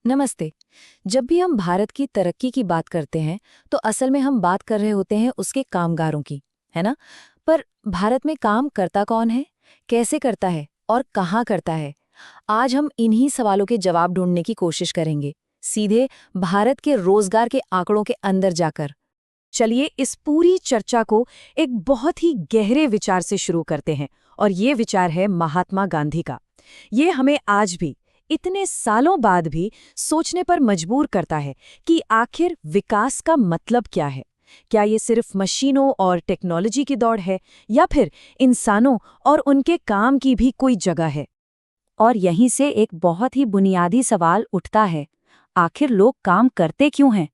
नमस्ते। जब भी हम भारत की तरक्की की बात करते हैं तो असल में हम बात कर रहे होते हैं उसके कामगारों की, है ना? पर भारत में काम करता कौन है, कैसे करता है और कहाँ करता है? आज हम इन्हीं सवालों के जवाब ढूंढने की कोशिश करेंगे, सीधे भारत के रोजगार के आंकड़ों के अंदर जाकर। चलिए इस पूरी चर्चा को एक बहुत ही गहरे विचार से शुरू करते हैं और ये विचार है महात्मा गांधी का। ये हमें आज भी, इतने सालों बाद भी सोचने पर मजबूर करता है कि आखिर विकास का मतलब क्या है। क्या ये सिर्फ मशीनों और टेक्नोलॉजी की दौड़ है या फिर इंसानों और उनके काम की भी कोई जगह है। और यहीं से एक बहुत ही बुनियादी सवाल उठता है, आखिर लोग काम करते क्यों हैं?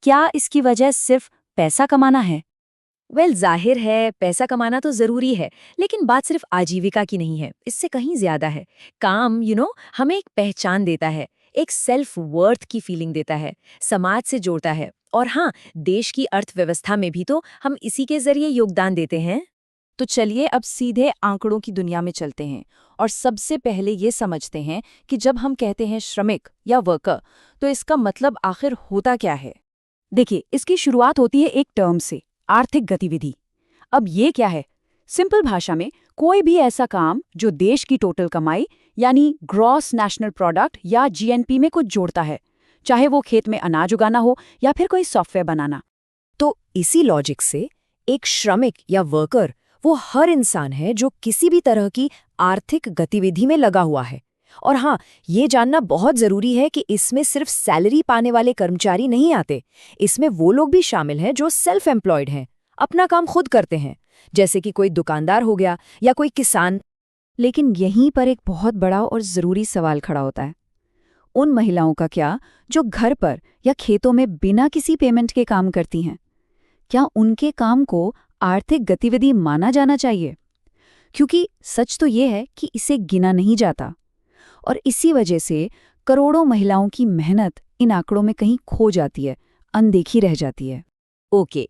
क्या इसकी वजह सिर्फ पैसा कमाना है? जाहिर है पैसा कमाना तो जरूरी है, लेकिन बात सिर्फ आजीविका की नहीं है, इससे कहीं ज्यादा है। काम हमें एक पहचान देता है, एक सेल्फ वर्थ की फीलिंग देता है, समाज से जोड़ता है और हाँ, देश की अर्थव्यवस्था में भी तो हम इसी के जरिए योगदान देते हैं। तो चलिए अब सीधे आंकड़ों की दुनिया में चलते हैं और सबसे पहले ये समझते हैं कि जब हम कहते हैं श्रमिक या वर्कर, तो इसका मतलब आखिर होता क्या है। देखिए, इसकी शुरुआत होती है एक टर्म से, आर्थिक गतिविधि। अब ये क्या है? सिंपल भाषा में कोई भी ऐसा काम जो देश की टोटल कमाई यानी ग्रॉस नेशनल प्रोडक्ट या जीएनपी में कुछ जोड़ता है, चाहे वो खेत में अनाज उगाना हो या फिर कोई सॉफ्टवेयर बनाना। तो इसी लॉजिक से एक श्रमिक या वर्कर वो हर इंसान है जो किसी भी तरह की आर्थिक गतिविधि में लगा हुआ है। और हाँ, ये जानना बहुत जरूरी है कि इसमें सिर्फ सैलरी पाने वाले कर्मचारी नहीं आते। इसमें वो लोग भी शामिल हैं जो सेल्फ एम्प्लॉयड हैं, अपना काम खुद करते हैं, जैसे कि कोई दुकानदार हो गया या कोई किसान। लेकिन यहीं पर एक बहुत बड़ा और ज़रूरी सवाल खड़ा होता है। उन महिलाओं का क्या जो घर पर या खेतों में बिना किसी पेमेंट के काम करती हैं? क्या उनके काम को आर्थिक गतिविधि माना जाना चाहिए? क्योंकि सच तो ये है कि इसे गिना नहीं जाता और इसी वजह से करोड़ों महिलाओं की मेहनत इन आंकड़ों में कहीं खो जाती है, अनदेखी रह जाती है। ओके,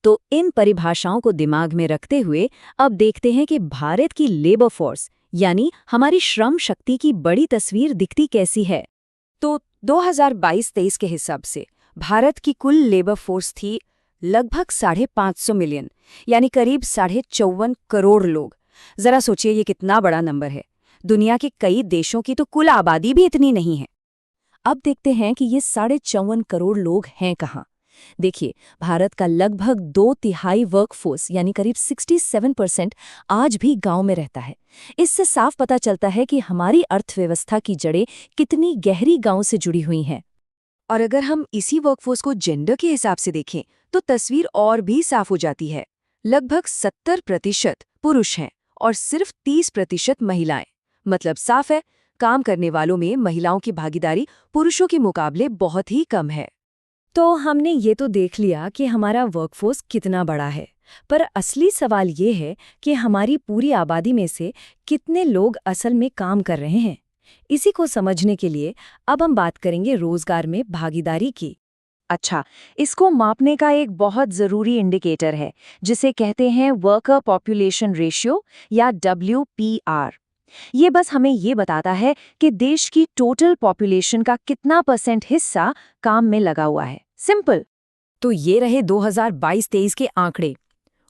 तो इन परिभाषाओं को दिमाग में रखते हुए अब देखते हैं कि भारत की लेबर फोर्स यानी हमारी श्रम शक्ति की बड़ी तस्वीर दिखती कैसी है। तो 2022-23 के हिसाब से भारत की कुल लेबर फोर्स थी लगभग 550 मिलियन, यानी करीब 54 करोड़ लोग। जरा सोचिए ये कितना बड़ा नंबर है। दुनिया के कई देशों की तो कुल आबादी भी इतनी नहीं है। अब देखते हैं कि ये 54 करोड़ लोग हैं कहाँ। देखिए, भारत का लगभग 2/3 वर्कफोर्स यानी करीब 67% आज भी गांव में रहता है। इससे साफ पता चलता है कि हमारी अर्थव्यवस्था की जड़ें कितनी गहरी गांव से जुड़ी हुई हैं। और अगर हम इसी वर्कफोर्स को जेंडर के हिसाब से देखें तो तस्वीर और भी साफ हो जाती है। लगभग 70% पुरुष हैं और सिर्फ 30% महिलाएं। मतलब साफ है, काम करने वालों में महिलाओं की भागीदारी पुरुषों के मुकाबले बहुत ही कम है। तो हमने ये तो देख लिया कि हमारा वर्कफोर्स कितना बड़ा है, पर असली सवाल ये है कि हमारी पूरी आबादी में से कितने लोग असल में काम कर रहे हैं। इसी को समझने के लिए अब हम बात करेंगे रोजगार में भागीदारी की। अच्छा, इसको मापने का एक बहुत ज़रूरी इंडिकेटर है जिसे कहते हैं वर्कर पॉपुलेशन रेशियो या WPR। ये बस हमें ये बताता है कि देश की टोटल पॉपुलेशन का कितना % हिस्सा काम में लगा हुआ है। सिंपल। तो ये रहे 2022-23 के आंकड़े।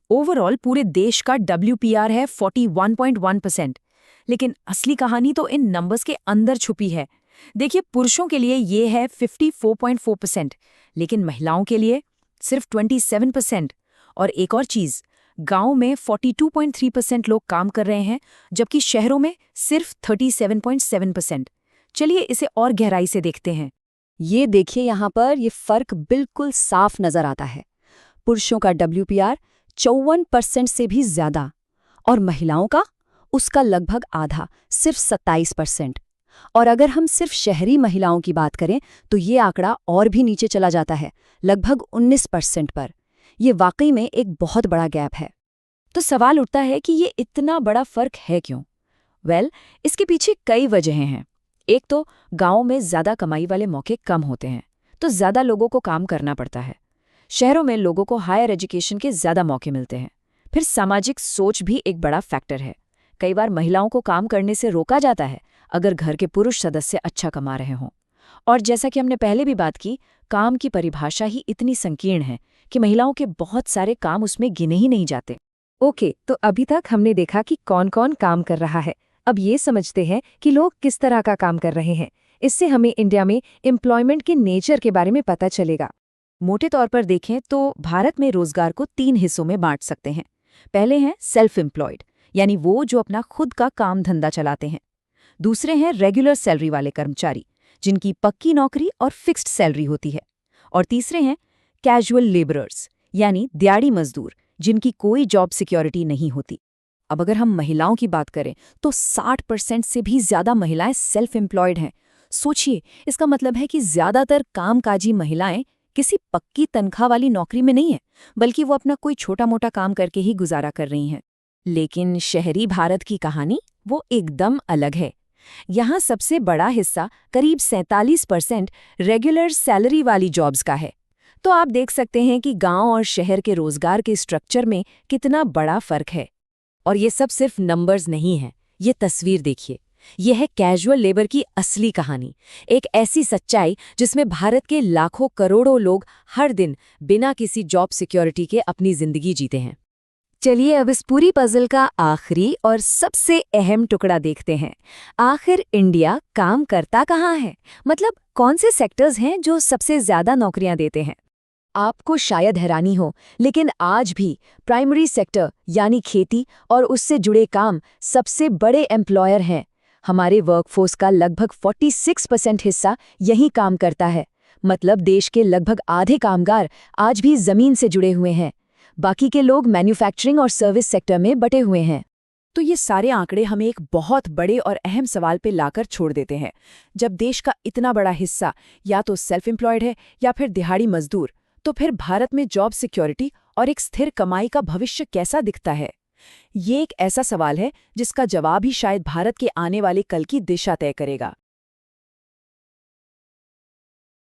ओवरऑल पूरे देश का WPR है 41.1%। लेकिन असली कहानी तो इन नंबर्स के अंदर छुपी है। देखिए, पुरुषों के लिए ये है 54.4%, लेकिन महिलाओं के लिए सिर्फ 27%। और एक और चीज, गांव में 42.3% लोग काम कर रहे हैं, जबकि शहरों में सिर्फ 37.7%। चलिए इसे और गहराई से देखते हैं। ये देखिए, यहाँ पर ये फर्क बिल्कुल साफ नजर आता है। पुरुषों का WPR 54% से भी ज्यादा और महिलाओं का उसका लगभग आधा, सिर्फ 27%। और अगर हम सिर्फ शहरी महिलाओं की बात करें तो ये आंकड़ा और भी नीचे चला जाता है, लगभग 19% पर। ये वाकई में एक बहुत बड़ा गैप है। तो सवाल उठता है कि ये इतना बड़ा फर्क है क्यों? इसके पीछे कई वजहें हैं। एक तो गांव में ज्यादा कमाई वाले मौके कम होते हैं, तो ज्यादा लोगों को काम करना पड़ता है। शहरों में लोगों को हायर एजुकेशन के ज्यादा मौके मिलते हैं। फिर सामाजिक सोच भी एक बड़ा फैक्टर है। कई बार महिलाओं को काम करने से रोका जाता है अगर घर के पुरुष सदस्य अच्छा कमा रहे हों। और जैसा कि हमने पहले भी बात की, काम की परिभाषा ही इतनी संकीर्ण है कि महिलाओं के बहुत सारे काम उसमें गिने ही नहीं जाते। ओके, तो अभी तक हमने देखा कि कौन कौन काम कर रहा है। अब ये समझते हैं कि लोग किस तरह का काम कर रहे हैं। इससे हमें इंडिया में एम्प्लॉयमेंट के नेचर के बारे में पता चलेगा। मोटे तौर पर देखें तो भारत में रोजगार को 3 हिस्सों में बांट सकते हैं। पहले हैं सेल्फ एम्प्लॉयड, यानी वो जो अपना खुद का काम धंधा चलाते हैं। दूसरे हैं रेगुलर सैलरी वाले कर्मचारी, जिनकी पक्की नौकरी और फिक्स्ड सैलरी होती है। और तीसरे हैं कैजुअल लेबरर्स, यानी दिहाड़ी मजदूर, जिनकी कोई जॉब सिक्योरिटी नहीं होती। अब अगर हम महिलाओं की बात करें तो 60% से भी ज्यादा महिलाएं सेल्फ एम्प्लॉयड हैं। सोचिए, इसका मतलब है कि ज्यादातर कामकाजी महिलाएं किसी पक्की तनख्वाह वाली नौकरी में नहीं है, बल्कि वो अपना कोई छोटा मोटा काम करके ही गुजारा कर रही हैं। लेकिन शहरी भारत की कहानी वो एकदम अलग है। यहाँ सबसे बड़ा हिस्सा, करीब 47%, रेगुलर सैलरी वाली जॉब्स का है। तो आप देख सकते हैं कि गांव और शहर के रोजगार के स्ट्रक्चर में कितना बड़ा फर्क है। और ये सब सिर्फ नंबर्स नहीं है, ये तस्वीर देखिए। ये है कैजुअल लेबर की असली कहानी, एक ऐसी सच्चाई जिसमें भारत के लाखों करोड़ों लोग हर दिन बिना किसी जॉब सिक्योरिटी के अपनी जिंदगी जीते हैं। चलिए अब इस पूरी पजल का आखिरी और सबसे अहम टुकड़ा देखते हैं। आखिर इंडिया काम करता कहाँ है? मतलब कौन से सेक्टर्स हैं जो सबसे ज्यादा नौकरियां देते हैं? आपको शायद हैरानी हो, लेकिन आज भी प्राइमरी सेक्टर यानी खेती और उससे जुड़े काम सबसे बड़े एम्प्लॉयर हैं। हमारे वर्कफोर्स का लगभग 46% हिस्सा यही काम करता है। मतलब देश के लगभग आधे कामगार आज भी जमीन से जुड़े हुए हैं। बाकी के लोग मैन्युफैक्चरिंग और सर्विस सेक्टर में बटे हुए हैं। तो ये सारे आंकड़े हमें एक बहुत बड़े और अहम सवाल पे लाकर छोड़ देते हैं। जब देश का इतना बड़ा हिस्सा या तो सेल्फ एम्प्लॉयड है या फिर दिहाड़ी मजदूर, तो फिर भारत में जॉब सिक्योरिटी और एक स्थिर कमाई का भविष्य कैसा दिखता है? ये एक ऐसा सवाल है जिसका जवाब ही शायद भारत के आने वाले कल की दिशा तय करेगा।